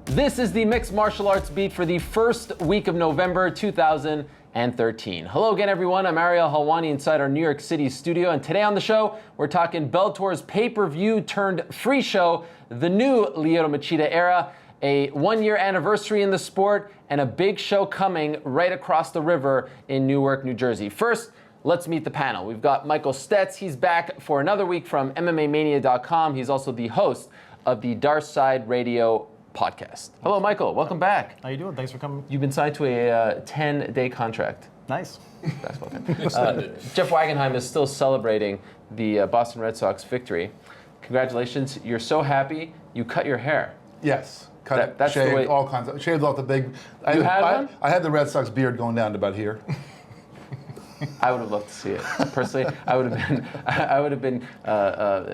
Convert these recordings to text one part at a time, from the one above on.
This is the Mixed Martial Arts Beat for the first week of November 2013. Hello again, everyone. I'm Ariel Helwani inside our New York City studio, and today on the show, we're talking Bellator's pay-per-view turned free show, the new Lyoto Machida era, a one-year anniversary in the sport, and a big show coming right across the river in Newark, New Jersey. First, let's meet the panel. We've got Michael Stetz. He's back for another week from MMAmania.com. He's also the host of the Dark Side Radio podcast. Hello, Michael. Welcome back. How you doing? Thanks for coming. You've been signed to a 10-day contract. Nice. Basketball fan. Jeff Wagenheim is still celebrating the Boston Red Sox victory. Congratulations. You're so happy you cut your hair. Yes. Cut it, shaved, all kinds of, shaved off the big. I had the Red Sox beard going down to about here. I would have loved to see it. Personally, I would have been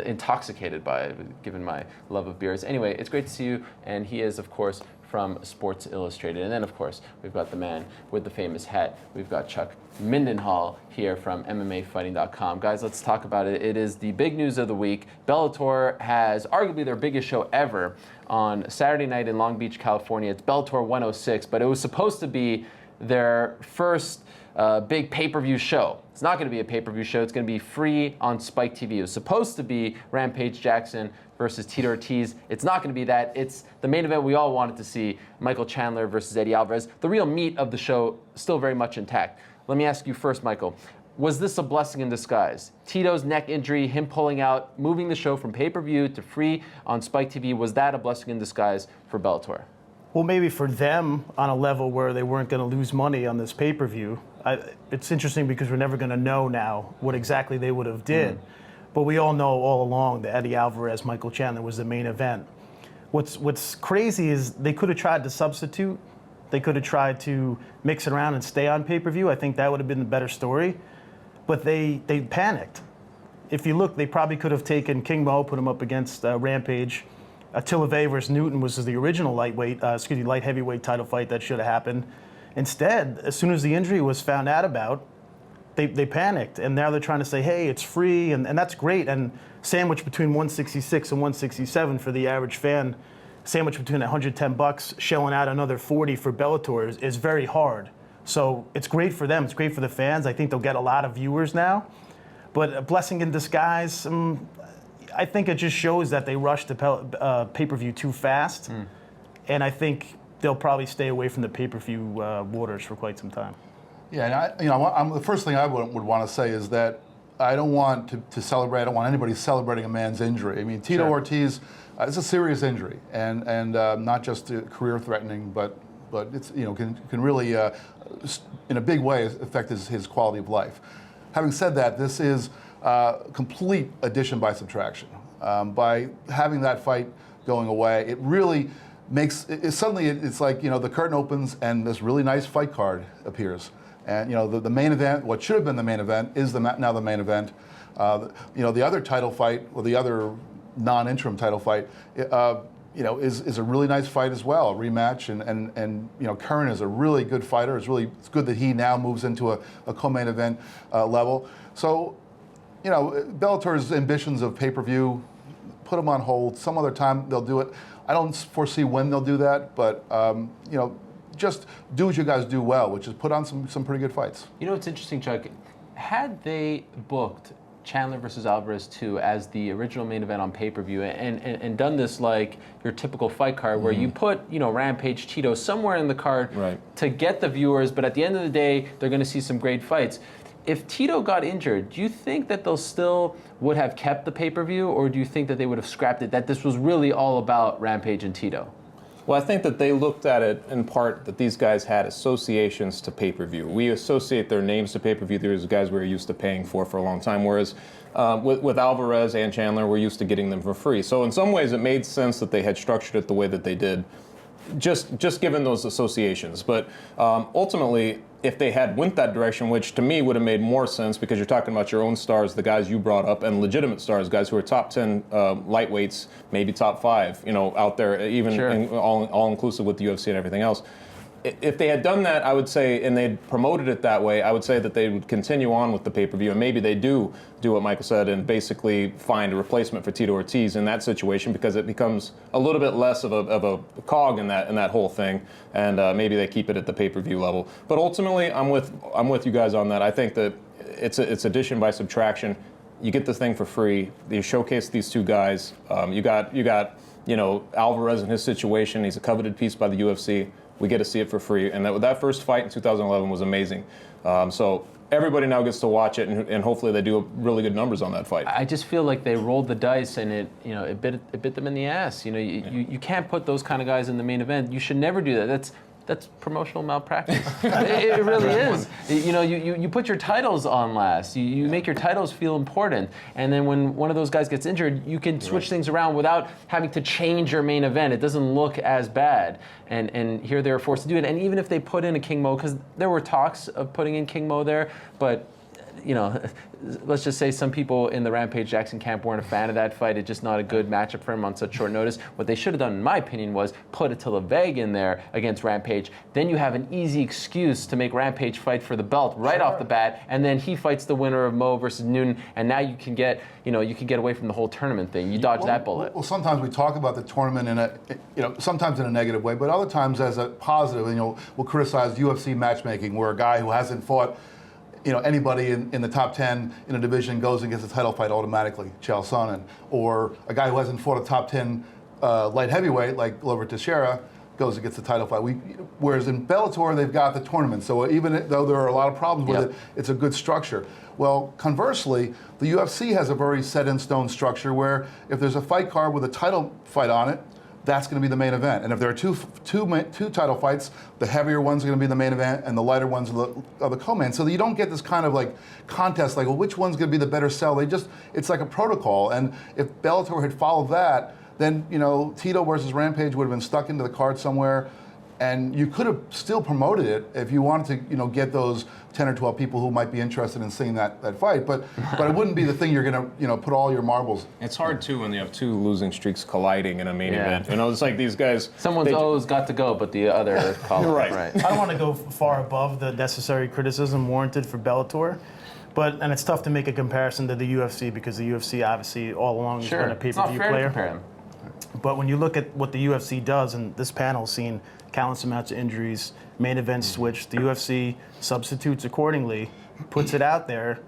intoxicated by it, given my love of beers. Anyway, it's great to see you, and he is, of course, from Sports Illustrated. And then, of course, we've got the man with the famous hat. We've got Chuck Mindenhall here from MMAfighting.com. Guys, let's talk about it. It is the big news of the week. Bellator has arguably their biggest show ever on Saturday night in Long Beach, California. It's Bellator 106, but it was supposed to be their first big pay-per-view show. It's not going to be a pay-per-view show. It's going to be free on Spike TV. It was supposed to be Rampage Jackson versus Tito Ortiz. It's not going to be that. It's the main event we all wanted to see, Michael Chandler versus Eddie Alvarez. The real meat of the show still very much intact. Let me ask you first, Michael. Was this a blessing in disguise? Tito's neck injury, him pulling out, moving the show from pay-per-view to free on Spike TV, was that a blessing in disguise for Bellator? Well, maybe for them on a level where they weren't going to lose money on this pay-per-view. It's interesting because we're never going to know now what exactly they would have did. But we all know all along that Eddie Alvarez, Michael Chandler was the main event. What's crazy is they could have tried to substitute. They could have tried to mix it around and stay on pay-per-view. I think that would have been the better story. But they panicked. If you look, they probably could have taken King Mo, put him up against Rampage. Attila Vey versus Newton was the original light heavyweight title fight that should have happened. Instead, as soon as the injury was found out about, they panicked, and now they're trying to say, hey, it's free, and that's great. And sandwich between 166 and 167 for the average fan, sandwich between $110, shelling out another 40 for Bellator is very hard. So it's great for them. It's great for the fans. I think they'll get a lot of viewers now. But a blessing in disguise, I think it just shows that they rushed the pay-per-view too fast, and I think they'll probably stay away from the pay-per-view waters for quite some time. Yeah, and the first thing I would want to say is that I don't want to celebrate. I don't want anybody celebrating a man's injury. I mean, Tito Ortiz, it's a serious injury, and not just career-threatening, but it's can really in a big way affect his quality of life. Having said that, this is complete addition by subtraction. By having that fight going away, it really makes suddenly it's like the curtain opens and this really nice fight card appears, and the main event, what should have been the main event, is now the main event. The other title fight, or the other non-interim title fight, is a really nice fight as well, a rematch, and Curran is a really good fighter. It's good that he now moves into a co-main event level. So. Bellator's ambitions of pay-per-view, put them on hold. Some other time they'll do it. I don't foresee when they'll do that, but just do what you guys do well, which is put on some pretty good fights. It's interesting, Chuck. Had they booked Chandler versus Alvarez 2 as the original main event on pay-per-view and done this like your typical fight card where you put, Rampage, Tito somewhere in the card to get the viewers, but at the end of the day, they're going to see some great fights. If Tito got injured, do you think that they'll still would have kept the pay-per-view, or do you think that they would have scrapped it, that this was really all about Rampage and Tito? Well, I think that they looked at it in part that these guys had associations to pay-per-view. We associate their names to pay-per-view. There's guys we're used to paying for a long time, whereas with Alvarez and Chandler, we're used to getting them for free. So in some ways, it made sense that they had structured it the way that they did, just given those associations. But ultimately, if they had went that direction, which to me would have made more sense because you're talking about your own stars, the guys you brought up, and legitimate stars, guys who are top 10 lightweights, maybe top 5, out there, even all inclusive with the UFC and everything else. if they had done that, I would say, and they'd promoted it that way, I would say that they would continue on with the pay-per-view, and maybe they do what Michael said and basically find a replacement for Tito Ortiz in that situation, because it becomes a little bit less of a cog in that whole thing, and maybe they keep it at the pay-per-view level. But ultimately, I'm with you guys on that. I think that it's addition by subtraction. You get the thing for free. You showcase these two guys. You got Alvarez in his situation. He's a coveted piece by the UFC. We get to see it for free, and that first fight in 2011 was amazing. So everybody now gets to watch it, and hopefully they do really good numbers on that fight. I just feel like they rolled the dice, and it bit them in the ass. You can't put those kind of guys in the main event. You should never do that. That's promotional malpractice. It really is. You put your titles on last. You make your titles feel important, and then when one of those guys gets injured, you can switch things around without having to change your main event. It doesn't look as bad. And here they're forced to do it. And even if they put in a King Mo, because there were talks of putting in King Mo there, but let's just say some people in the Rampage Jackson camp weren't a fan of that fight. It's just not a good matchup for him on such short notice. What they should have done, in my opinion, was put Attila Veg in there against Rampage. Then you have an easy excuse to make Rampage fight for the belt right off the bat, and then he fights the winner of Mo versus Newton, and now you can get away from the whole tournament thing. You dodge that bullet. Well, sometimes we talk about the tournament sometimes in a negative way, but other times as a positive. And we'll criticize UFC matchmaking, where a guy who hasn't fought anybody in the top 10 in a division goes and gets a title fight automatically, Chael Sonnen. Or a guy who hasn't fought a top 10 light heavyweight, like Glover Teixeira, goes and gets the title fight. Whereas in Bellator, they've got the tournament. So even though there are a lot of problems with it, it's a good structure. Well, conversely, the UFC has a very set-in-stone structure where if there's a fight card with a title fight on it, that's going to be the main event. And if there are two title fights, the heavier one's going to be the main event, and the lighter ones are the co-main. So that you don't get this kind of like contest, like, well, which one's going to be the better sell? It's like a protocol. And if Bellator had followed that, then Tito versus Rampage would have been stuck into the card somewhere, and you could have still promoted it if you wanted to, get those 10 or 12 people who might be interested in seeing that fight. But it wouldn't be the thing you're going to, put all your marbles. It's hard too when you have two losing streaks colliding in a main event. It's like these guys. Someone's always got to go, but the other call. Right. I don't want to go far above the necessary criticism warranted for Bellator. And it's tough to make a comparison to the UFC, because the UFC obviously all along has been a pay-per-view it's not fair player. to compare them. But when you look at what the UFC does, and this panel's seen countless amounts of injuries, main events switched, the UFC substitutes accordingly, puts it out there,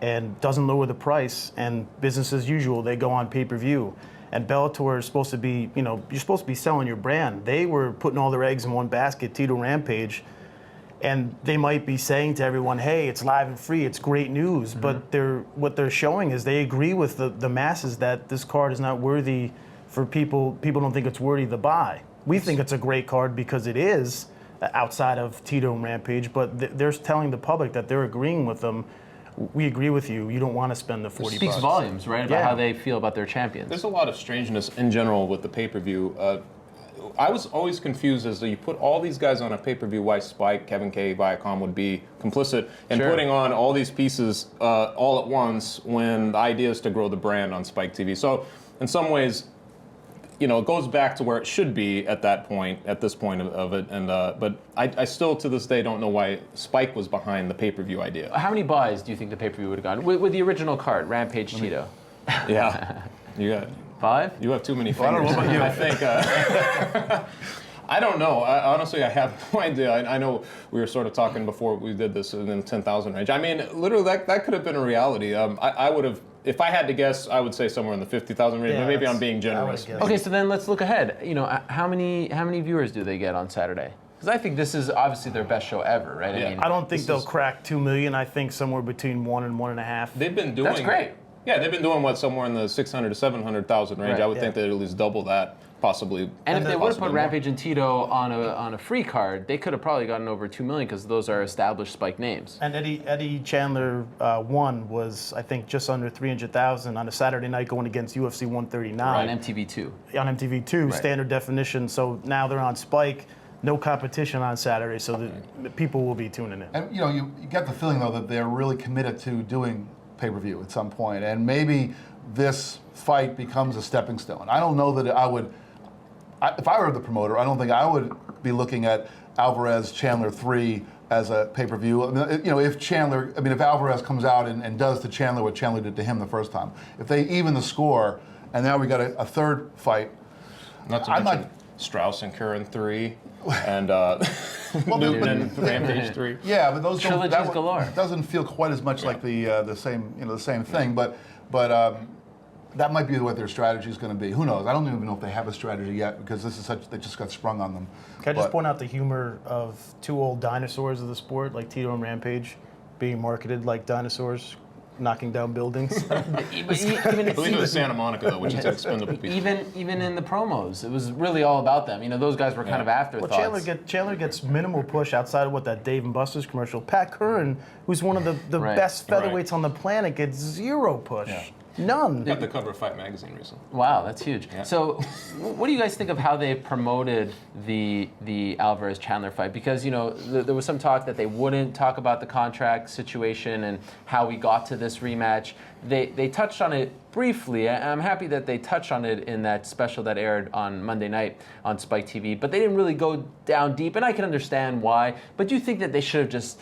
and doesn't lower the price, and business as usual, they go on pay-per-view. And Bellator is supposed to be, you're supposed to be selling your brand. They were putting all their eggs in one basket, Tito Rampage, and they might be saying to everyone, hey, it's live and free, it's great news, but what they're showing is they agree with the masses that this card is not worthy for people. People don't think it's worthy to buy. We think it's a great card because it is, outside of Tito and Rampage, but they're telling the public that they're agreeing with them. We agree with you. You don't want to spend the $40. It speaks volumes, right, about how they feel about their champions. There's a lot of strangeness in general with the pay-per-view. I was always confused as to you put all these guys on a pay-per-view, why Spike, Kevin K, Viacom would be complicit in putting on all these pieces all at once when the idea is to grow the brand on Spike TV. So in some ways, it goes back to where it should be at this point of it. And but I still to this day don't know why Spike was behind the pay-per-view idea. How many buys do you think the pay-per-view would have gone with the original card, Rampage Tito? Yeah, you got 5. You have too many fingers. I don't know about you. I think. I don't know. Honestly, I have no idea. I know we were sort of talking before we did this in the 10,000 range. I mean, literally, that could have been a reality. I would have. If I had to guess, I would say somewhere in the 50,000 range, but maybe I'm being generous. Okay, so then let's look ahead. How many viewers do they get on Saturday? Because I think this is obviously their best show ever, right? Yeah. I don't think they'll crack 2 million. I think somewhere between 1 and 1.5. They've been doing. That's great. Yeah, they've been doing somewhere in the 600 to 700,000 range. Right, I would think they'd at least double that, possibly. And if they would have put more. Rampage and Tito on a free card, they could have probably gotten over 2 million, because those are established Spike names. And Eddie Chandler won was, I think, just under 300,000 on a Saturday night going against UFC 139. On MTV2. On MTV2, standard definition. So now they're on Spike. No competition on Saturday, so the people will be tuning in. And you get the feeling though that they're really committed to doing pay-per-view at some point, and maybe this fight becomes a stepping stone. I don't know that I would. If I were the promoter, I don't think I would be looking at Alvarez Chandler 3 as a pay-per-view. I mean, if Alvarez comes out and does to Chandler what Chandler did to him the first time, if they even the score, and now we got a third fight. Not to mention Strauss and Curran 3, and Newton and Rampage 3. Yeah, but those trilogies galore. Doesn't feel quite as much like the same thing, but that might be what their strategy is going to be. Who knows? I don't even know if they have a strategy yet because they just got sprung on them. Can I just point out the humor of two old dinosaurs of the sport, like Tito and Rampage, being marketed like dinosaurs, knocking down buildings? I believe it was Santa Monica, though, which is expendable people. Even in the promos, it was really all about them. Those guys were kind of afterthoughts. Well, Chandler gets minimal push outside of that Dave and Buster's commercial. Pat Curran, who's one of the best featherweights on the planet, gets zero push. Yeah. None. Got the cover of Fight Magazine recently. Wow, that's huge. Yeah. So, what do you guys think of how they promoted the Alvarez Chandler fight? Because there was some talk that they wouldn't talk about the contract situation and how we got to this rematch. They touched on it briefly. I'm happy that they touched on it in that special that aired on Monday night on Spike TV, but they didn't really go down deep, and I can understand why. But do you think that they should have just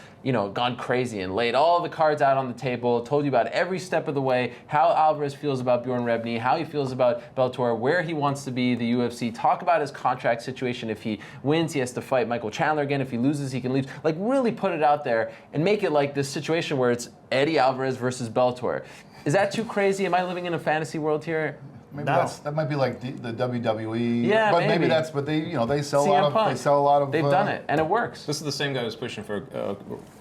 gone crazy and laid all the cards out on the table, told you about every step of the way, how Alvarez feels about Bjorn Rebney, how he feels about Bellator, where he wants to be, the UFC, talk about his contract situation. If he wins, he has to fight Michael Chandler again. If he loses, he can leave. Like, really put it out there and make it like this situation where it's Eddie Alvarez versus Bellator. Is that too crazy? Am I living in a fantasy world here? Maybe that might be like the WWE. Yeah, but maybe that's. But they sell CM a lot of. Punk. They sell a lot of. They've done it, and it works. This is the same guy who's pushing for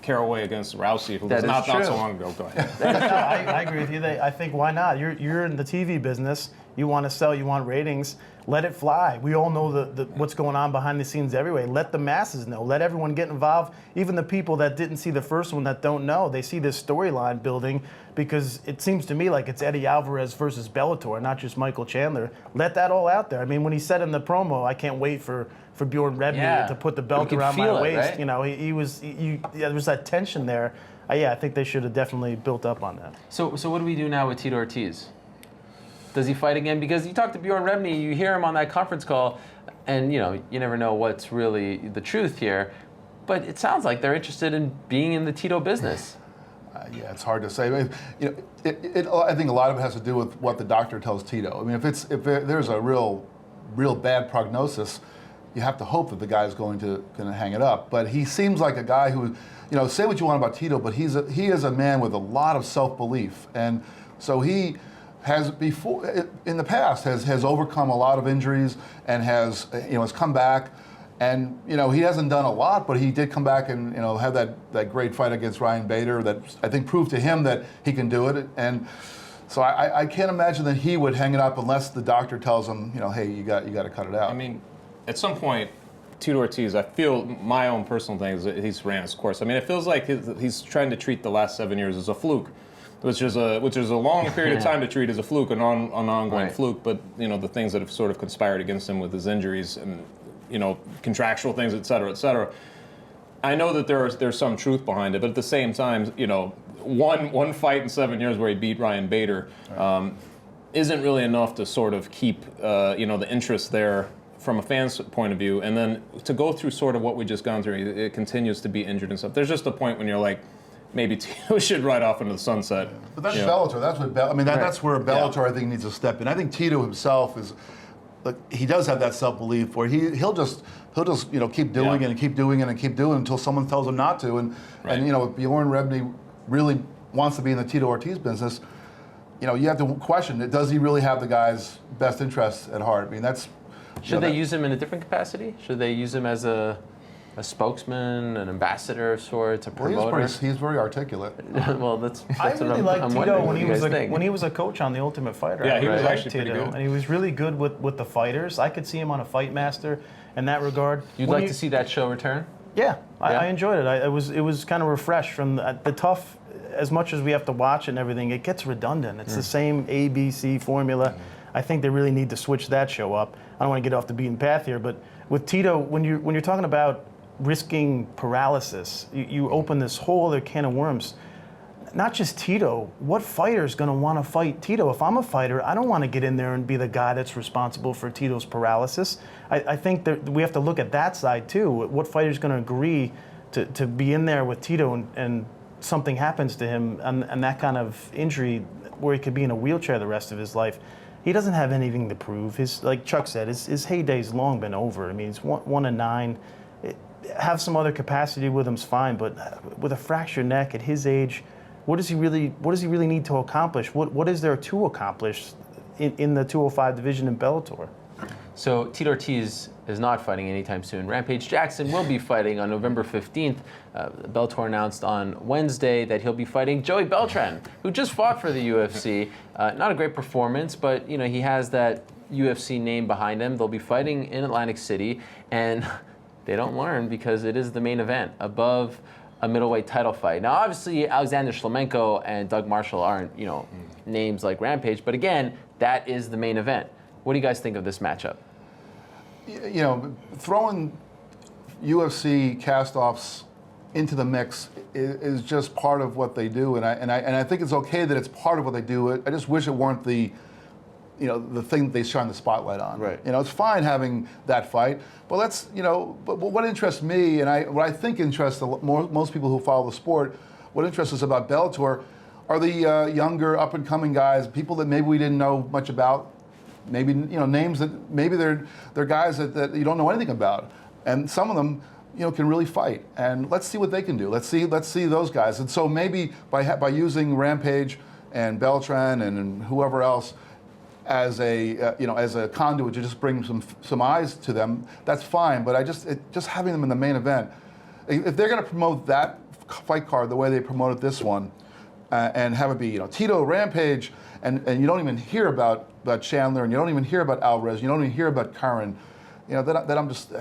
Caraway against Rousey, who was That is not true. so long ago. Go ahead. I agree with you. I think why not? You're in the TV business. You want to sell. You want ratings. Let it fly. We all know what's going on behind the scenes everywhere. Let the masses know. Let everyone get involved. Even the people that didn't see the first one that don't know, they see this storyline building because it seems to me like it's Eddie Alvarez versus Bellator, not just Michael Chandler. Let that all out there. I mean, when he said in the promo, I can't wait for Bjorn Rebney to put the belt around my waist. Right? There was that tension there. I think they should have definitely built up on that. So what do we do now with Tito Ortiz? Does he fight again? Because you talk to Bjorn Rebney, you hear him on that conference call, and you never know what's really the truth here. But it sounds like they're interested in being in the Tito business. Yeah, it's hard to say. I think a lot of it has to do with what the doctor tells Tito. I mean, if there's a real bad prognosis, you have to hope that the guy's going to hang it up. But he seems like a guy who, say what you want about Tito, but he is a man with a lot of self-belief, and so he has in the past has overcome a lot of injuries and has come back. And he hasn't done a lot, but he did come back and have that great fight against Ryan Bader that I think proved to him that he can do it. And so I can't imagine that he would hang it up unless the doctor tells him, hey, you got to cut it out. I mean, at some point, Tito Ortiz, I feel my own personal thing is that he's ran his course. I mean, it feels like he's trying to treat the last 7 years as a fluke. Which is a long period of time to treat as a fluke, an ongoing fluke. But the things that have sort of conspired against him with his injuries and contractual things, et cetera, et cetera. I know that there's some truth behind it, but at the same time, one fight in 7 years where he beat Ryan Bader isn't really enough to sort of keep the interest there from a fan's point of view. And then to go through sort of what we just gone through, it continues to be injured and stuff. There's just a point when you're like, maybe Tito should ride off into the sunset. But that's Bellator. That's what that's where Bellator I think needs to step in. I think Tito himself is, he does have that self-belief where he'll just keep doing it and keep doing it and keep doing it until someone tells him not to. And if Bjorn Rebney really wants to be in the Tito Ortiz business, you have to question, does he really have the guy's best interests at heart? I mean, that's. Should they use him in a different capacity? Should they use him as a spokesman, an ambassador of sorts, a promoter? Well, he's very articulate. Well, that's I what really I'm liked Tito wondering. when he was a coach on The Ultimate Fighter. Yeah, he was liked actually pretty good. And he was really good with the fighters. I could see him on a Fight Master in that regard. You'd like to see that show return? Yeah, I enjoyed it. It was kind of refreshed from the tough. As much as we have to watch and everything, it gets redundant. It's the same ABC formula. I think they really need to switch that show up. I don't want to get off the beaten path here, but with Tito, when you're talking about risking paralysis, you open this whole other can of worms. not just Tito, what fighter's going to want to fight Tito? If I'm a fighter, I don't want to get in there and be the guy that's responsible for Tito's paralysis. I think that we have to look at that side too. What fighter's going to agree to be in there with Tito and something happens to him and that kind of injury where he could be in a wheelchair the rest of his life? He doesn't have anything to prove. Like Chuck said, his heyday's long been over. I mean, he's 1-9. Have some other capacity with him's fine, but with a fractured neck at his age, what does he really need to accomplish? What is there to accomplish in the 205 division in Bellator? So Tito Ortiz is not fighting anytime soon. Rampage Jackson will be fighting on November 15th. Bellator announced on Wednesday that he'll be fighting Joey Beltran, who just fought for the UFC. Not a great performance, but he has that UFC name behind him. They'll be fighting in Atlantic City, and they don't learn because it is the main event above a middleweight title fight. Now, obviously, Alexander Shlemenko and Doug Marshall aren't, names like Rampage, but again, that is the main event. What do you guys think of this matchup? Throwing UFC cast-offs into the mix is just part of what they do, and I think it's okay that it's part of what they do. I just wish it weren't the thing they shine the spotlight on. Right. It's fine having that fight, but but what interests me, and what I think interests most people who follow the sport, what interests us about Bellator are the younger, up-and-coming guys, people that maybe we didn't know much about, maybe names that maybe they're guys that you don't know anything about, and some of them can really fight. And let's see what they can do. Let's see those guys. And so maybe by using Rampage and Beltran and whoever else as a conduit to just bring some eyes to them, that's fine. But just having them in the main event, if they're going to promote that fight card the way they promoted this one, and have it be Tito, Rampage, and you don't even hear about Chandler, and you don't even hear about Alvarez, you don't even hear about Curran, I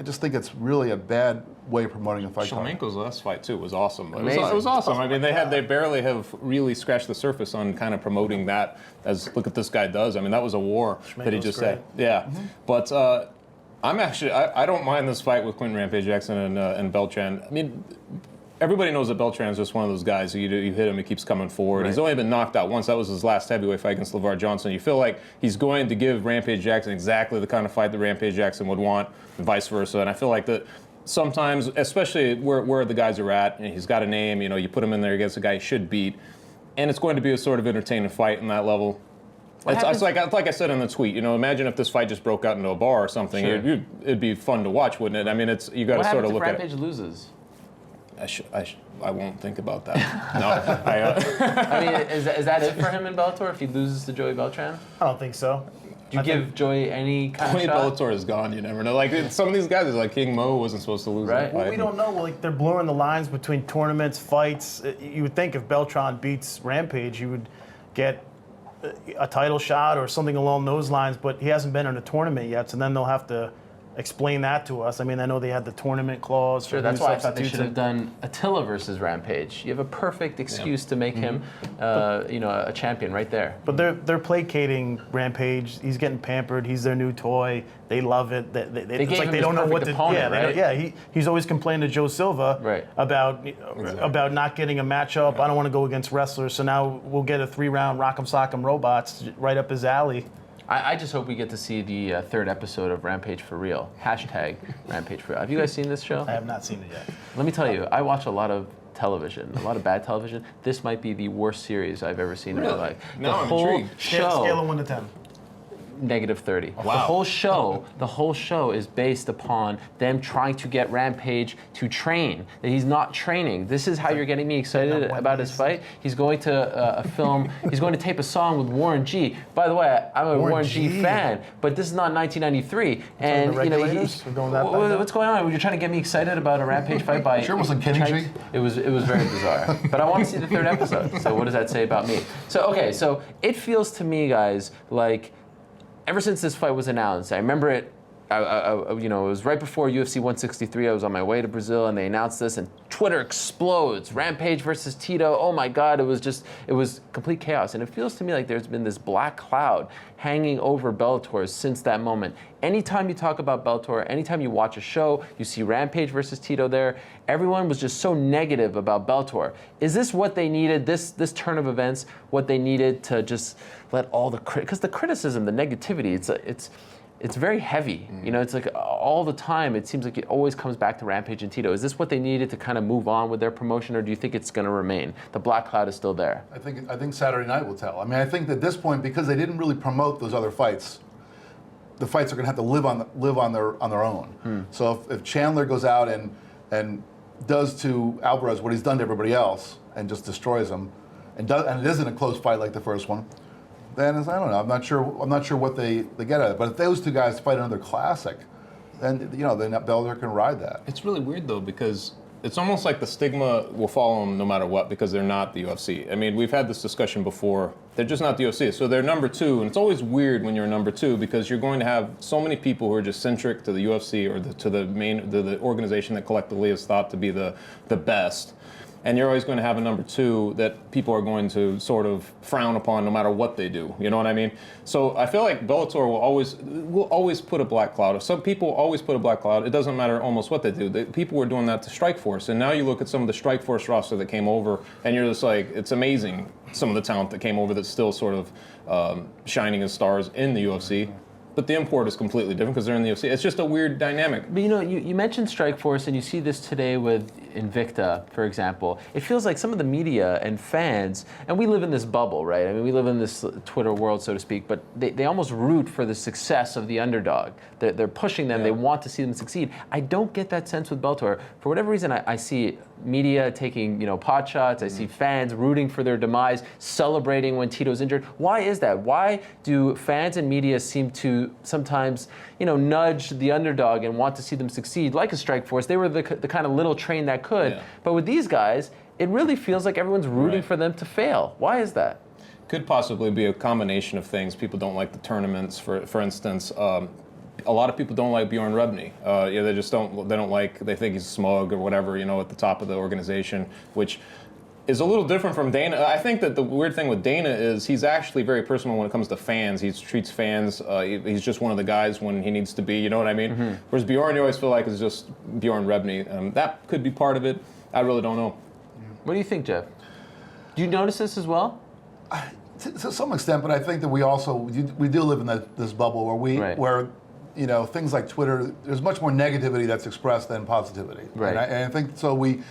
just think it's really a bad way of promoting a fight card. Shlemenko's last fight too was awesome. It was Amazing. awesome. I mean, they barely have really scratched the surface on kind of promoting that as look what this guy does. I mean, that was a war that he just said. Yeah, but I don't mind this fight with Quentin Rampage Jackson and Beltran. I mean, everybody knows that Beltran's just one of those guys who you hit him, he keeps coming forward. Right. He's only been knocked out once. That was his last heavyweight fight against LeVar Johnson. You feel like he's going to give Rampage Jackson exactly the kind of fight that Rampage Jackson would want, and vice versa. And I feel like that sometimes, especially where the guys are at, and he's got a name, you put him in there against a guy he should beat, and it's going to be a sort of entertaining fight in that level. It's like I said in the tweet. Imagine if this fight just broke out into a bar or something. Sure. It'd be fun to watch, wouldn't it? I mean, you got to sort of look at it. What happens if Rampage loses? I won't think about that. No. I mean, is that it for him in Bellator if he loses to Joey Beltran? I don't think so. Do you give Joey any kind of shot? Bellator is gone. You never know. Like some of these guys, like King Mo wasn't supposed to lose. Right. Well, we don't know. Like they're blurring the lines between tournaments, fights. You would think if Beltran beats Rampage, you would get a title shot or something along those lines. But he hasn't been in a tournament yet, so then they'll have to explain that to us. I mean, I know they had the tournament clause. Sure, that's why I thought they should have done Attila versus Rampage. You have a perfect excuse to make him, a champion right there. But they're placating Rampage. He's getting pampered. He's their new toy. They love it. It's like they don't know what to do. Yeah, he's always complaining to Joe Silva about not getting a matchup. I don't want to go against wrestlers, so now we'll get a 3-round Rock'em Sock'em Robots right up his alley. I just hope we get to see the third episode of Rampage for Real. #Rampage for Real. Have you guys seen this show? I have not seen it yet. Let me tell you, I watch a lot of television, a lot of bad television. This might be the worst series I've ever seen in my life. Now I'm intrigued. Scale of 1 to 10. -30. Wow. The whole show is based upon them trying to get Rampage to train. That he's not training. This is how you're getting me excited about his fight. He's going to film. He's going to tape a song with Warren G. By the way, I'm a Warren G fan, but this is not 1993. And what's going on? You're trying to get me excited about a Rampage fight by? Sure wasn't Kenny G. It was very bizarre. But I want to see the third episode. So what does that say about me? So it feels to me, guys, like. Ever since this fight was announced, I remember it it was right before UFC 163. I was on my way to Brazil, and they announced this, and Twitter explodes. Rampage versus Tito. Oh my God! It was complete chaos, and it feels to me like there's been this black cloud hanging over Bellator since that moment. Anytime you talk about Bellator, anytime you watch a show, you see Rampage versus Tito there. Everyone was just so negative about Bellator. Is this what they needed? This turn of events, what they needed to just let all the because the criticism, the negativity, it's very heavy. It's like all the time, it seems like it always comes back to Rampage and Tito. Is this what they needed to kind of move on with their promotion, or do you think it's going to remain? The black cloud is still there. I think Saturday night will tell. I mean, I think at this point, because they didn't really promote those other fights, the fights are going to have to live on their own. So if Chandler goes out and does to Alvarez what he's done to everybody else and just destroys him, and it isn't a close fight like the first one, then I don't know. I'm not sure what they get at it. But if those two guys fight another classic, then then Bellator can ride that. It's really weird though, because it's almost like the stigma will follow them no matter what, because they're not the UFC. I mean, we've had this discussion before. They're just not the UFC. So they're number two, and it's always weird when you're number two, because you're going to have so many people who are just centric to the UFC or to the organization that collectively is thought to be the best. And you're always going to have a number two that people are going to sort of frown upon no matter what they do. You know what I mean? So I feel like Bellator will always put a black cloud. Some people always put a black cloud. It doesn't matter almost what they do. People were doing that to Strikeforce. And now you look at some of the Strikeforce roster that came over, and you're just like, it's amazing, some of the talent that came over that's still sort of shining as stars in the UFC. But the import is completely different because they're in the UFC. It's just a weird dynamic. But you mentioned Strikeforce, and you see this today with Invicta, for example. It feels like some of the media and fans, and we live in this bubble, right? I mean, we live in this Twitter world, so to speak, but they almost root for the success of the underdog. They're pushing them. Yeah. They want to see them succeed. I don't get that sense with Bellator. For whatever reason, I see media taking pot shots. I see fans rooting for their demise, celebrating when Tito's injured. Why is that? Why do fans and media seem to sometimes nudge the underdog and want to see them succeed, like a Strikeforce? They were the kind of little train that could. Yeah. But with these guys, it really feels like everyone's rooting for them to fail. Why is that? Could possibly be a combination of things. People don't like the tournaments, for instance. A lot of people don't like Bjorn Rebney. They just don't. They don't like. They think he's smug or whatever. At the top of the organization, which is a little different from Dana. I think that the weird thing with Dana is he's actually very personal when it comes to fans. He treats fans. He's just one of the guys when he needs to be. You know what I mean? Mm-hmm. Whereas Bjorn, you always feel like is just Bjorn Rebney. That could be part of it. I really don't know. What do you think, Jeff? Do you notice this as well? To some extent, but I think that we do live in this bubble where things like Twitter, there's much more negativity that's expressed than positivity. Right. And I think so we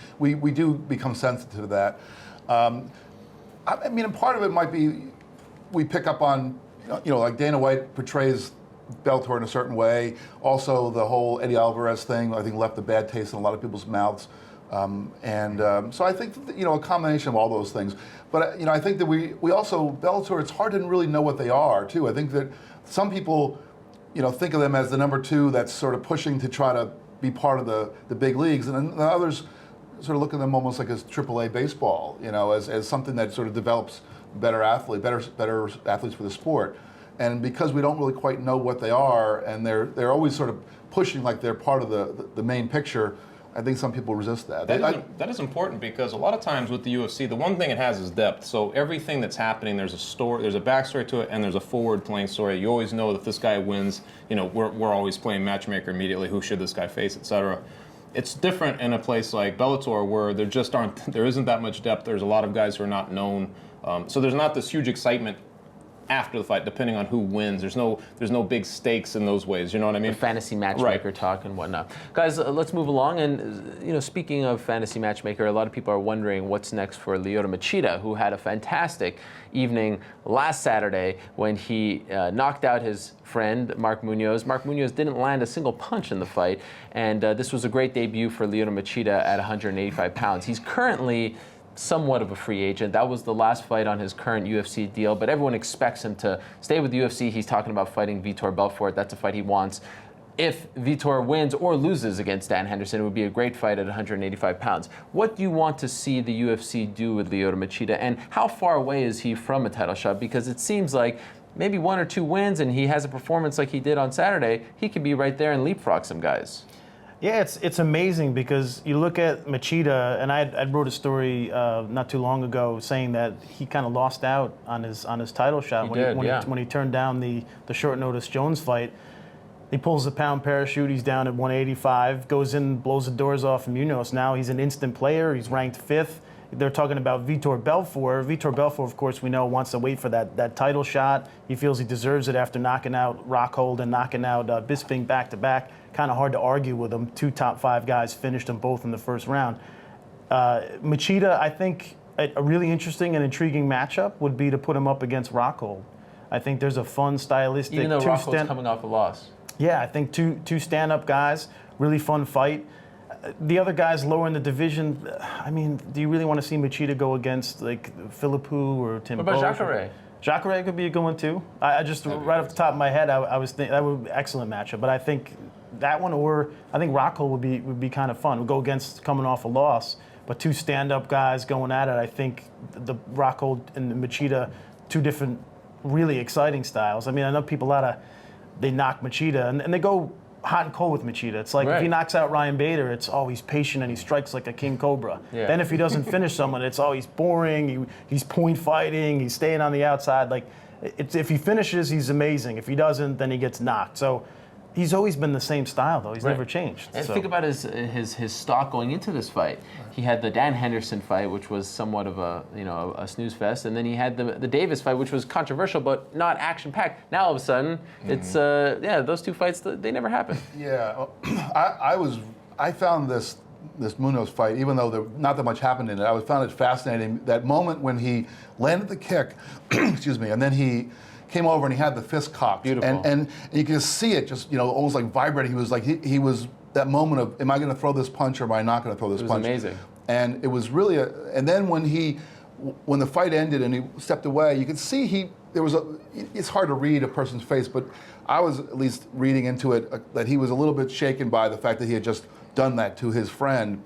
do become sensitive to that. I mean, and part of it might be we pick up on, like Dana White portrays Bellator in a certain way. Also, the whole Eddie Alvarez thing, I think, left a bad taste in a lot of people's mouths. So I think, a combination of all those things. But, I think that we also, Bellator, it's hard to really know what they are, too. I think that some people, think of them as the number two that's sort of pushing to try to be part of the big leagues. And then the others sort of look at them almost like as AAA baseball, as something that sort of develops better athletes for the sport. And because we don't really quite know what they are, and they're always sort of pushing like they're part of the main picture, I think some people resist that. That is important, because a lot of times with the UFC, the one thing it has is depth. So everything that's happening, there's a story, there's a backstory to it, and there's a forward-playing story. You always know that if this guy wins, we're always playing matchmaker immediately. Who should this guy face, etc. It's different in a place like Bellator, where there isn't that much depth. There's a lot of guys who are not known, so there's not this huge excitement after the fight, depending on who wins. There's no big stakes in those ways. You know what I mean? The fantasy matchmaker talk and whatnot. Guys, let's move along. And speaking of fantasy matchmaker, a lot of people are wondering what's next for Lyoto Machida, who had a fantastic evening last Saturday when he knocked out his friend Mark Munoz. Mark Munoz didn't land a single punch in the fight, and this was a great debut for Lyoto Machida at 185 pounds. He's currently somewhat of a free agent. That was the last fight on his current UFC deal, but everyone expects him to stay with the UFC. He's talking about fighting Vitor Belfort. That's a fight he wants. If Vitor wins or loses against Dan Henderson, it would be a great fight at 185 pounds. What do you want to see the UFC do with Lyoto Machida, and how far away is he from a title shot? Because it seems like maybe 1 or 2 wins and he has a performance like he did on Saturday, he could be right there and leapfrog some guys. Yeah, it's amazing because you look at Machida, and I wrote a story not too long ago saying that he kind of lost out on his title shot when he turned down the short notice Jones fight. He pulls the pound parachute. He's down at 185. Goes in, blows the doors off Munoz. Now he's an instant player. He's ranked 5th. They're talking about Vitor Belfort. Vitor Belfort, of course, we know wants to wait for that title shot. He feels he deserves it after knocking out Rockhold and knocking out Bisping back-to-back. Kind of hard to argue with him. 2 top 5 guys finished them both in the first round. Machida, I think a really interesting and intriguing matchup would be to put him up against Rockhold. I think there's a fun stylistic... Even though Rockhold's coming off a loss. Yeah, I think two stand-up guys, really fun fight. The other guys lower in the division, I mean, do you really want to see Machida go against like Philippou or Tim? What about Jacare? Jacare could be a good one too. I just right off the top of my head, I was thinking that would be an excellent matchup. But I think that one, or I think Rockhold would be kind of fun. We'll go against coming off a loss, but 2 stand-up guys going at it. I think the Rockhold and the Machida, 2 different really exciting styles. I mean, I know people they knock Machida and they go hot and cold with Machida. It's like if he knocks out Ryan Bader, it's he's patient and he strikes like a king cobra. Yeah. Then if he doesn't finish someone, it's he's boring. He's point fighting. He's staying on the outside. Like if he finishes, he's amazing. If he doesn't, then he gets knocked. So he's always been the same style though. He's never changed. And think about his stock going into this fight. He had the Dan Henderson fight, which was somewhat of a snooze fest, and then he had the Davis fight, which was controversial but not action packed. Now all of a sudden, it's those 2 fights they never happened. Yeah, I found this Munoz fight, even though not that much happened in it, I found it fascinating. That moment when he landed the kick, excuse me, and then he came over and he had the fist cocked. Beautiful. And you can see it just, almost like vibrating. He was like, he was that moment of, am I going to throw this punch or am I not going to throw this punch? It was amazing. And it was really and then when the fight ended and he stepped away, you could see it's hard to read a person's face, but I was at least reading into it that he was a little bit shaken by the fact that he had just done that to his friend.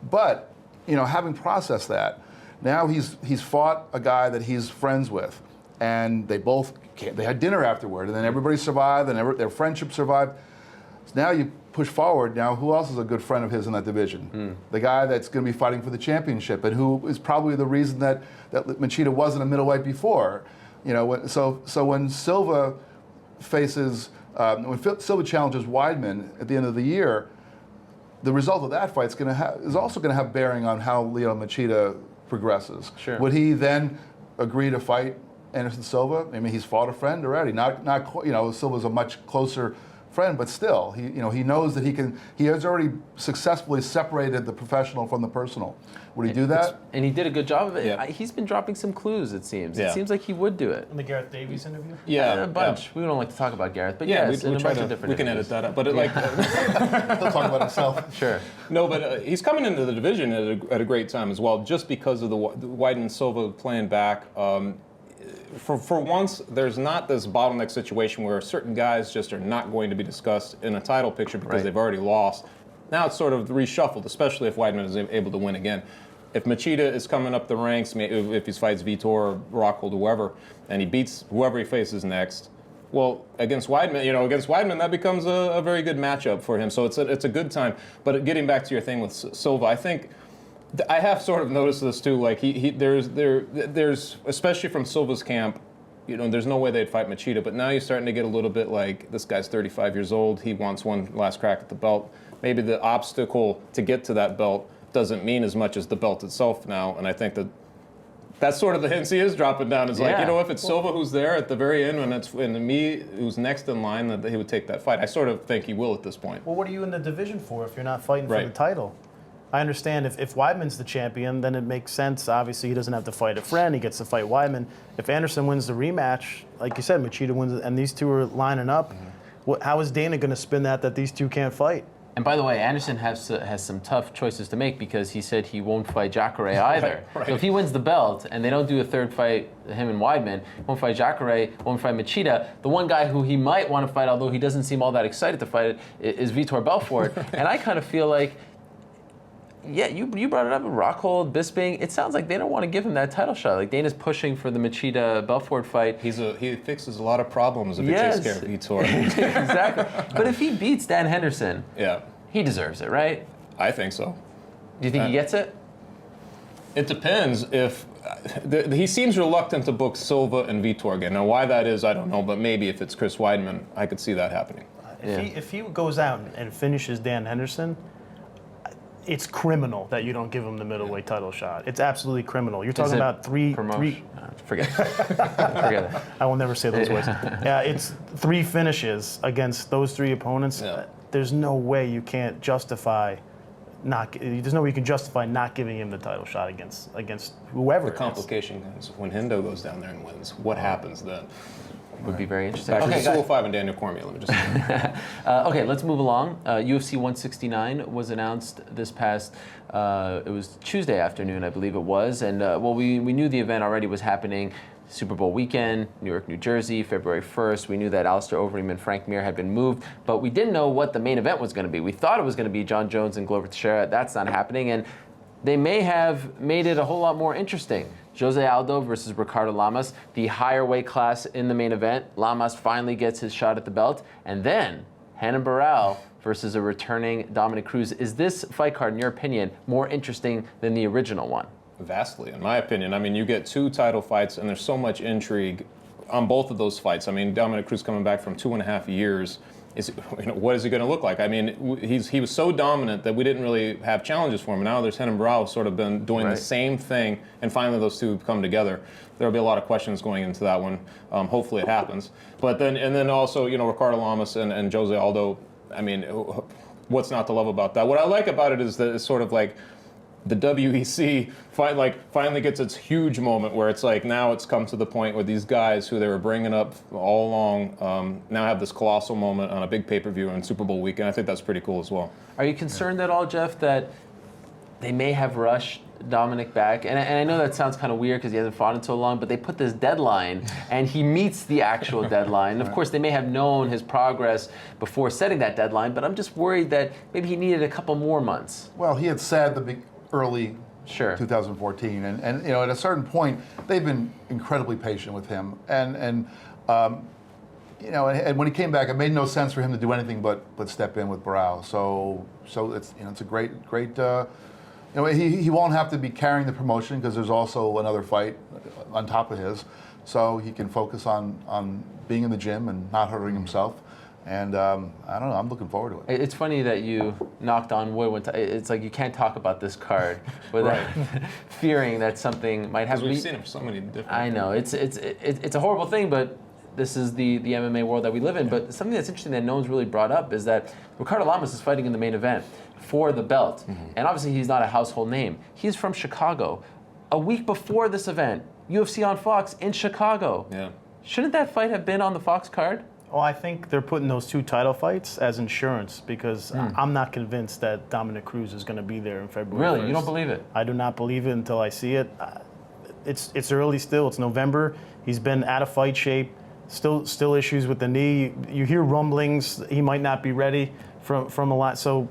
But, having processed that, now he's fought a guy that he's friends with. And they had dinner afterward, and then everybody survived, and their friendship survived. So now you push forward. Now, who else is a good friend of his in that division? The guy that's going to be fighting for the championship, and who is probably the reason that Machida wasn't a middleweight before. So when Silva faces, when Silva challenges Weidman at the end of the year, the result of that fight is also going to have bearing on how Lyoto Machida progresses. Sure. Would he then agree to fight Anderson Silva? I mean, he's fought a friend already. Silva's a much closer friend, but still, he knows that he has already successfully separated the professional from the personal. Would he do that? And he did a good job of it. Yeah. He's been dropping some clues, it seems. Yeah. It seems like he would do it. In the Gareth Davies interview? A bunch. We don't like to talk about Gareth, but yes, we in a try bunch to, of different we can edit interviews. that out. But He'll talk about himself. Sure. No, but he's coming into the division at a great time as well, just because of the Weidman Silva playing back. For once, there's not this bottleneck situation where certain guys just are not going to be discussed in a title picture because they've already lost. Now it's sort of reshuffled, especially if Weidman is able to win again. If Machida is coming up the ranks, if he fights Vitor or Rockhold, whoever, and he beats whoever he faces next, well, against Weidman, that becomes a very good matchup for him. So it's a good time. But getting back to your thing with Silva, I think I have sort of noticed this too. Like there's especially from Silva's camp, there's no way they'd fight Machida. But now you're starting to get a little bit like, this guy's 35 years old. He wants one last crack at the belt. Maybe the obstacle to get to that belt doesn't mean as much as the belt itself now. And I think that's sort of the hints he is dropping down. Is like, if it's Silva who's there at the very end, and me who's next in line, that he would take that fight. I sort of think he will at this point. Well, what are you in the division for if you're not fighting for the title? I understand if Weidman's the champion, then it makes sense. Obviously, he doesn't have to fight a friend. He gets to fight Weidman. If Anderson wins the rematch, like you said, Machida wins, and these 2 are lining up, how is Dana going to spin that these 2 can't fight? And by the way, Anderson has some tough choices to make because he said he won't fight Jacare either. Right. So if he wins the belt and they don't do a third fight, him and Weidman, won't fight Jacare, won't fight Machida, the one guy who he might want to fight, although he doesn't seem all that excited to fight it, is Vitor Belfort. And I kind of feel like Yeah, you brought it up. Rockhold, Bisping. It sounds like they don't want to give him that title shot. Like Dana's pushing for the Machida Belfort fight. He fixes a lot of problems if Yes. he takes care of Vitor. Exactly. But if he beats Dan Henderson, Yeah, he deserves it, right? I think so. Do you think he gets it? It depends if he seems reluctant to book Silva and Vitor again. Now, why that is, I don't know. But maybe if it's Chris Weidman, I could see that happening. If he goes out and finishes Dan Henderson, it's criminal that you don't give him the middleweight title shot. It's absolutely criminal. You're talking about three. No, forget it. Forget it. I will never say those words. Yeah, it's 3 finishes against those 3 opponents. Yeah. There's no way you can't justify there's no way you can justify not giving him the title shot against whoever. The it is. complication is when Hendo goes down there and wins. What happens then? Would be very interesting. Back to Okay, Sewell 5 and Daniel Cormier. Let me just. okay, let's move along. UFC 169 was announced this past, it was Tuesday afternoon, I believe it was. And, we knew the event already was happening. Super Bowl weekend, New York, New Jersey, February 1st. We knew that Alistair Overeem and Frank Mir had been moved, but we didn't know what the main event was going to be. We thought it was going to be John Jones and Glover Teixeira. That's not happening, and they may have made it a whole lot more interesting. Jose Aldo versus Ricardo Lamas, the higher weight class in the main event. Lamas finally gets his shot at the belt, and then Renan Barão versus a returning Dominic Cruz. Is this fight card, in your opinion, more interesting than the original one? Vastly, in my opinion. I mean, you get 2 title fights, and there's so much intrigue on both of those fights. I mean, Dominic Cruz coming back from 2.5 years. What is he going to look like? I mean, he was so dominant that we didn't really have challenges for him. Now there's Renan Barão sort of been doing the same thing, and finally those 2 come together. There'll be a lot of questions going into that one. Hopefully it happens. But then also, Ricardo Lamas and Jose Aldo. I mean, what's not to love about that? What I like about it is that it's sort of like the WEC finally gets its huge moment where it's like now it's come to the point where these guys who they were bringing up all along now have this colossal moment on a big pay-per-view on Super Bowl weekend. I think that's pretty cool as well. Are you concerned at all, Jeff, that they may have rushed Dominic back? And I know that sounds kind of weird because he hasn't fought in so long, but they put this deadline, and he meets the actual deadline. Of course, they may have known his progress before setting that deadline, but I'm just worried that maybe he needed a couple more months. Well, he had said early Sure. 2014, and at a certain point, they've been incredibly patient with him, and when he came back, it made no sense for him to do anything but step in with Barão. So it's a great. He won't have to be carrying the promotion because there's also another fight on top of his, so he can focus on being in the gym and not hurting himself. And I don't know, I'm looking forward to it. It's funny that you knocked on wood. It's like you can't talk about this card without fearing that something might happen. We've seen him so many different. I know it's a horrible thing, but this is the MMA world that we live in. But something that's interesting that no one's really brought up is that Ricardo Lamas is fighting in the main event for the belt, and obviously he's not a household name. He's from Chicago. A week before this event, UFC on Fox in Chicago. Yeah. Shouldn't that fight have been on the Fox card? Well, I think they're putting those 2 title fights as insurance because I'm not convinced that Dominic Cruz is going to be there in February. Really? 1st. You don't believe it? I do not believe it until I see it. It's early still. It's November. He's been out of fight shape. Still issues with the knee. You hear rumblings. He might not be ready from a lot. So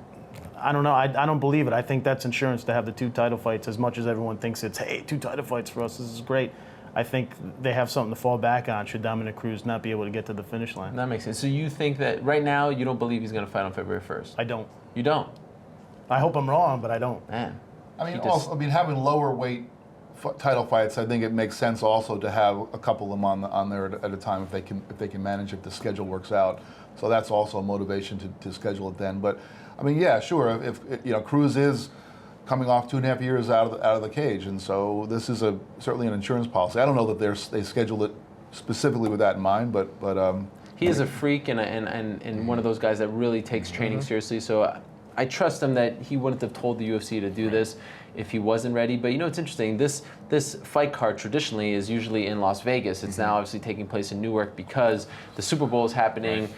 I don't know. I don't believe it. I think that's insurance to have the 2 title fights as much as everyone thinks it's, hey, 2 title fights for us. This is great. I think they have something to fall back on should Dominic Cruz not be able to get to the finish line. That makes sense. So you think that right now you don't believe he's going to fight on February 1st? I don't. You don't? I hope I'm wrong, but I don't. Man. Having lower weight title fights, I think it makes sense also to have a couple of them on there at a time if they can manage, if the schedule works out. So that's also a motivation to schedule it then. But sure. If Cruz is coming off 2.5 years out of the cage, and so this is certainly an insurance policy. I don't know that they scheduled it specifically with that in mind, but he is a freak and one of those guys that really takes training seriously. So I trust him that he wouldn't have told the UFC to do this if he wasn't ready. But it's interesting. This fight card traditionally is usually in Las Vegas. It's now obviously taking place in Newark because the Super Bowl is happening.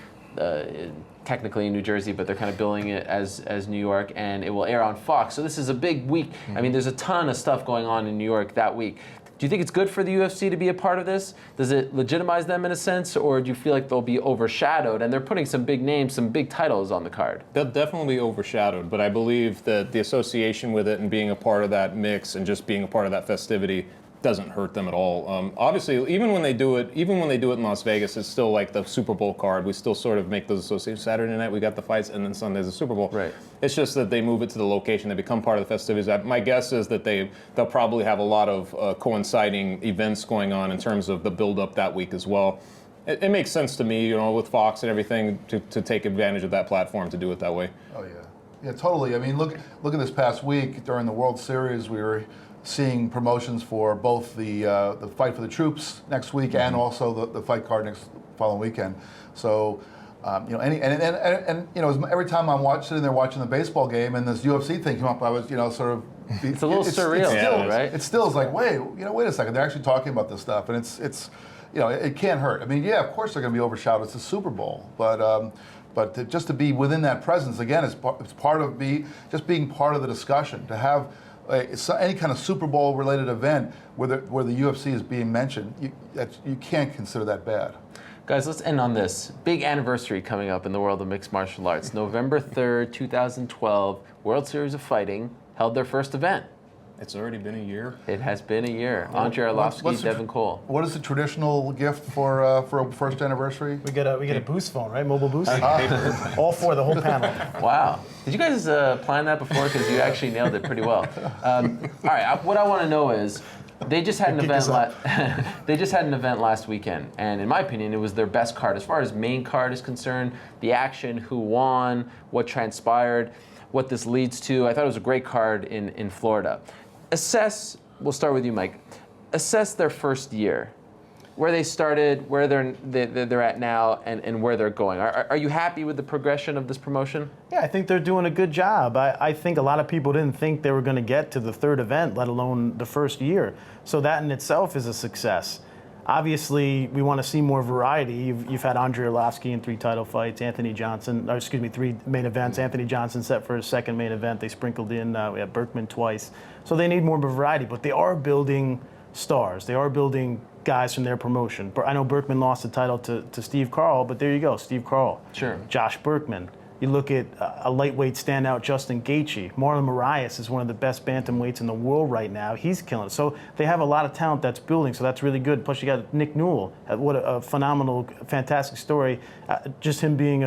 Technically in New Jersey, but they're kind of billing it as New York, and it will air on Fox. So this is a big week. I mean, there's a ton of stuff going on in New York that week. Do you think it's good for the UFC to be a part of this? Does it legitimize them in a sense, or do you feel like they'll be overshadowed? And they're putting some big names, some big titles on the card. They'll definitely be overshadowed, but I believe that the association with it and being a part of that mix and just being a part of that festivity doesn't hurt them at all. Obviously, even when they do it in Las Vegas, it's still like the Super Bowl card. We still sort of make those associations. Saturday night we got the fights, and then Sunday's the Super Bowl. Right. It's just that they move it to the location. They become part of the festivities. My guess is that they'll probably have a lot of coinciding events going on in terms of the build-up that week as well. It makes sense to me, with Fox and everything, to take advantage of that platform to do it that way. Oh yeah, yeah, totally. I mean, look at this past week during the World Series, we were seeing promotions for both the fight for the troops next week and also the fight card next following weekend. So, every time I'm sitting there watching the baseball game and this UFC thing came up, I was sort of. It's a little surreal, right? It still is like, wait a second, they're actually talking about this stuff, and it's it can't hurt. I mean, yeah, of course they're going to be overshadowed. It's the Super Bowl, but just to be within that presence again, it's part of just being part of the discussion. To have any kind of Super Bowl related event where the UFC is being mentioned, you can't consider that bad. Guys, let's end on this. Big anniversary coming up in the world of mixed martial arts. November 3rd, 2012, World Series of Fighting held their first event. It's already been a year. It has been a year. Andre Arlovsky, Devin Cole. What is the traditional gift for a first anniversary? We get a boost phone, right? Mobile boost. All four, the whole panel. Wow. Did you guys plan that before? Because you actually nailed it pretty well. All right. What I want to know is, they just had an event. They just had an event last weekend, and in my opinion, it was their best card as far as main card is concerned. The action, who won, what transpired, what this leads to. I thought it was a great card in Florida. We'll start with you, Mike. Assess their first year, where they started, where they're at now, and where they're going. Are you happy with the progression of this promotion? Yeah, I think they're doing a good job. I think a lot of people didn't think they were going to get to the third event, let alone the first year. So that in itself is a success. Obviously, we want to see more variety. You've had Andre Arlovsky in 3 title fights, 3 main events. Anthony Johnson set for his second main event. They sprinkled in, we had Berkman twice. So they need more variety, but they are building stars. They are building guys from their promotion. I know Berkman lost the title to Steve Carl, but there you go, Steve Carl. Sure. Josh Berkman. You look at a lightweight standout, Justin Gaethje. Marlon Moraes is one of the best bantamweights in the world right now. He's killing it. So they have a lot of talent that's building, so that's really good. Plus you got Nick Newell. What a phenomenal, fantastic story. Just him being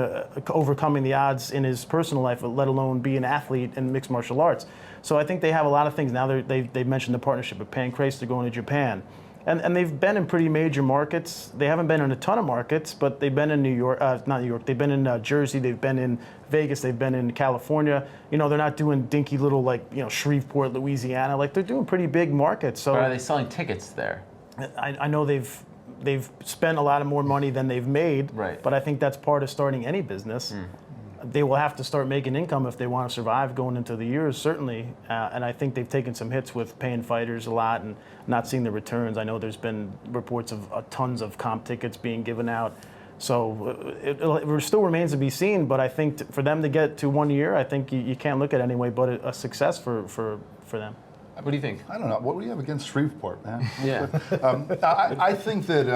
overcoming the odds in his personal life, let alone be an athlete in mixed martial arts. So I think they have a lot of things. Now they've mentioned the partnership with Pancrase. They're going to Japan. And they've been in pretty major markets. They haven't been in a ton of markets, but they've been in New York, not New York, they've been in Jersey, they've been in Vegas, they've been in California. They're not doing dinky little Shreveport, Louisiana. They're doing pretty big markets. So but are they selling tickets there? I know they've spent a lot of more money than they've made, right. But I think that's part of starting any business. They will have to start making income if they want to survive going into the years, certainly. And I think they've taken some hits with paying fighters a lot and not seeing the returns. I know there's been reports of tons of comp tickets being given out. So it still remains to be seen, but I think for them to get to 1 year, I think you can't look at it anyway but a success for them. What do you think? I don't know. What do you have against Shreveport, man? Yeah. I think that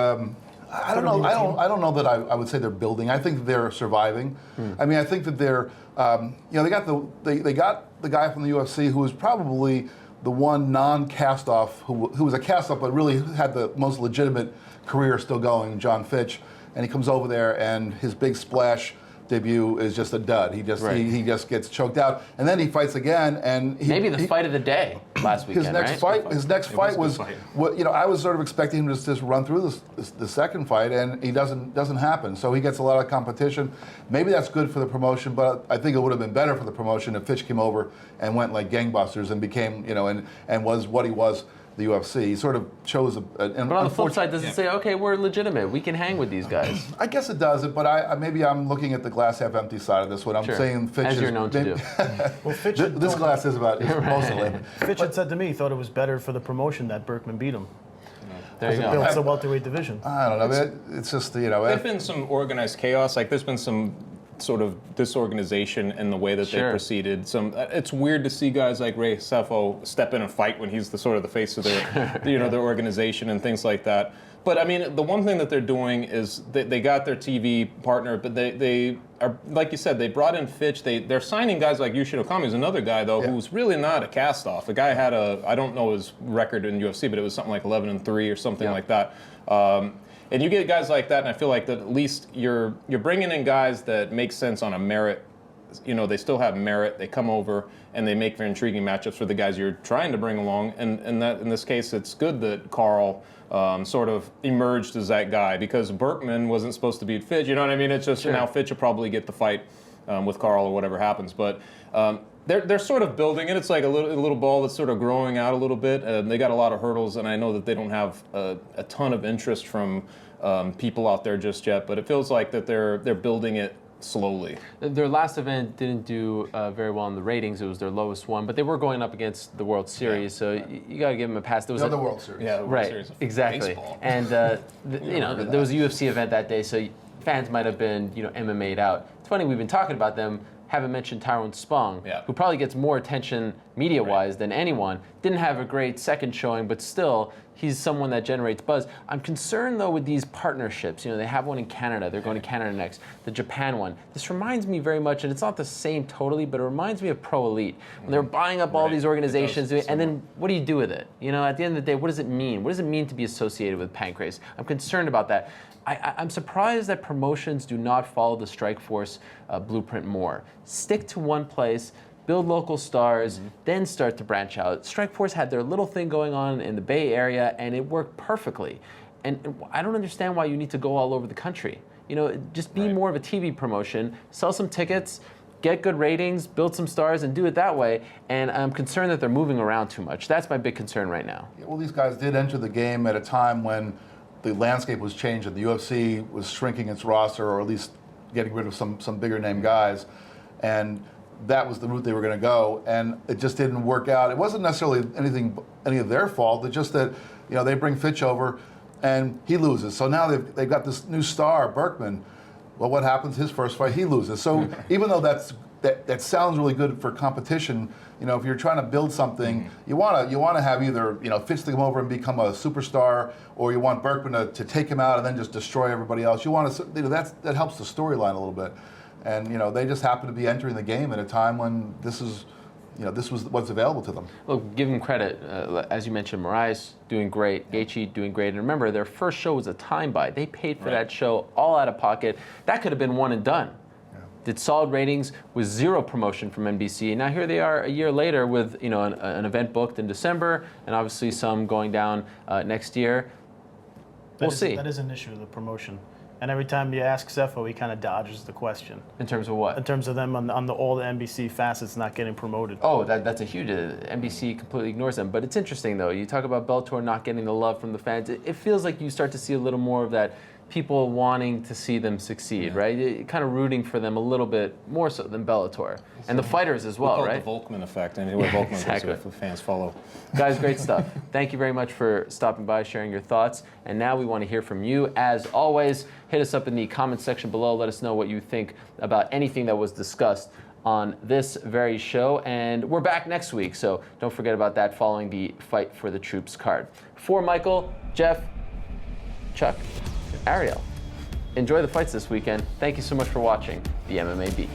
I don't know. I don't know that I would say they're building. I think they're surviving. I mean, I think that they're they got the guy from the UFC who was probably the one non-cast-off who was a cast-off but really had the most legitimate career still going, John Fitch, and he comes over there and his big splash debut is just a dud. He just gets choked out, and then he fights again. And maybe the fight of the day last weekend. His next fight was what I was sort of expecting him to just run through the second fight, and he doesn't happen. So he gets a lot of competition. Maybe that's good for the promotion, but I think it would have been better for the promotion if Fitch came over and went like gangbusters and became and was what he was. The UFC. He sort of chose but on the flip side, does it say, okay, we're legitimate, we can hang with these guys? I guess it does, but maybe I'm looking at the glass half empty side of this one. I'm saying Fitch as you're known to do. Well, Fitch this glass is about mostly. Fitch had said to me he thought it was better for the promotion that Berkman beat him. There you go. Built the welterweight division. I don't know. It's just There's been some organized chaos. There's been some sort of disorganization in the way that they Sure. proceeded. It's weird to see guys like Ray Sefo step in and fight when he's the sort of the face of their, their organization and things like that. But I mean, the one thing that they're doing is they got their TV partner, but they are, like you said, they brought in Fitch. They're signing guys like Yushin Okami, who's another guy though, who's really not a cast-off. The guy had I don't know his record in UFC, but it was something like 11-3 or something like that. And you get guys like that, and I feel like that at least you're bringing in guys that make sense on a merit. They still have merit. They come over and they make for intriguing matchups for the guys you're trying to bring along. And that in this case, it's good that Carl sort of emerged as that guy, because Berkman wasn't supposed to beat Fitch. You know what I mean? It's just now Fitch will probably get the fight with Carl or whatever happens. But they're sort of building it. It's like a little ball that's sort of growing out a little bit. They got a lot of hurdles, and I know that they don't have a ton of interest from people out there just yet. But it feels like that they're building it slowly. Their last event didn't do very well in the ratings. It was their lowest one, but they were going up against the World Series, so you got to give them a pass. There was the World Series. Yeah, the World right, Series of exactly. baseball. And there was a UFC event that day, so fans might have been MMA'd out. It's funny, we've been talking about them. Haven't mentioned Tyrone Spong, who probably gets more attention media-wise than anyone. Didn't have a great second showing, but still, he's someone that generates buzz. I'm concerned, though, with these partnerships. They have one in Canada. They're going to Canada next. The Japan one. This reminds me very much, and it's not the same totally, but it reminds me of Pro Elite. When they're buying up all these organizations, and then what do you do with it? At the end of the day, what does it mean? What does it mean to be associated with Pancrase? I'm concerned about that. I'm surprised that promotions do not follow the Strikeforce blueprint more. Stick to one place, build local stars, then start to branch out. Strikeforce had their little thing going on in the Bay Area, and it worked perfectly. And I don't understand why you need to go all over the country. Just be more of a TV promotion, sell some tickets, get good ratings, build some stars, and do it that way. And I'm concerned that they're moving around too much. That's my big concern right now. Yeah, well, these guys did enter the game at a time when the landscape was changing. The UFC was shrinking its roster, or at least getting rid of some bigger name guys, and that was the route they were going to go, and it just didn't work out. It wasn't necessarily any of their fault. It's just that they bring Fitch over, and he loses. So now they've got this new star, Berkman. Well, what happens? His first fight, he loses. So even though that sounds really good for competition, if you're trying to build something, you want to have either Fitch to come over and become a superstar, or you want Berkman to take him out and then just destroy everybody else. You want to that helps the storyline a little bit, and they just happen to be entering the game at a time when this was what's available to them. Look, give them credit. As you mentioned, Moraes doing great, Gaethje doing great. And remember, their first show was a time buy. They paid for that show all out of pocket. That could have been one and done. Yeah. Did solid ratings with zero promotion from NBC. And now here they are a year later with an event booked in December, and obviously some going down next year. We'll see. That is an issue, the promotion. And every time you ask Sefo, he kind of dodges the question. In terms of what? In terms of them on all the NBC facets not getting promoted. Oh, that's a huge. NBC completely ignores them. But it's interesting, though. You talk about Bellator not getting the love from the fans. It feels like you start to see a little more of that, people wanting to see them succeed, right? Kind of rooting for them a little bit more so than Bellator. And the fighters as well, right? The Volkman effect. Anywhere Volkman exactly. goes, the fans follow. Guys, great stuff. Thank you very much for stopping by, sharing your thoughts. And now we want to hear from you. As always, hit us up in the comment section below. Let us know what you think about anything that was discussed on this very show. And we're back next week, so don't forget about that following the Fight for the Troops card. For Michael, Jeff, Chuck, Ariel, enjoy the fights this weekend. Thank you so much for watching the MMA Beat.